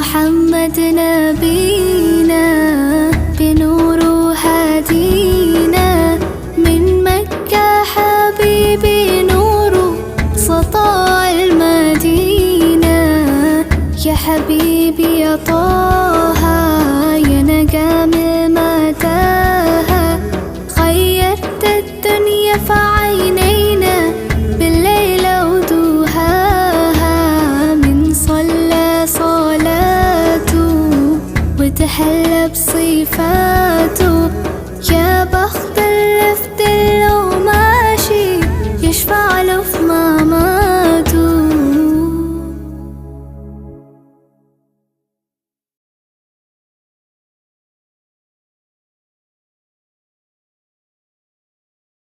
محمد نبينا بنور هدينا، من مكة حبيبي نور سطاع المدينة. يا حبيبي يا طه يا نجم متاهة، غيرت الدنيا في عينينا بالليل ودوهاها. من صلى صلاته وتحلى بصفاته، يا بخت اللي في دله ماشي يشفع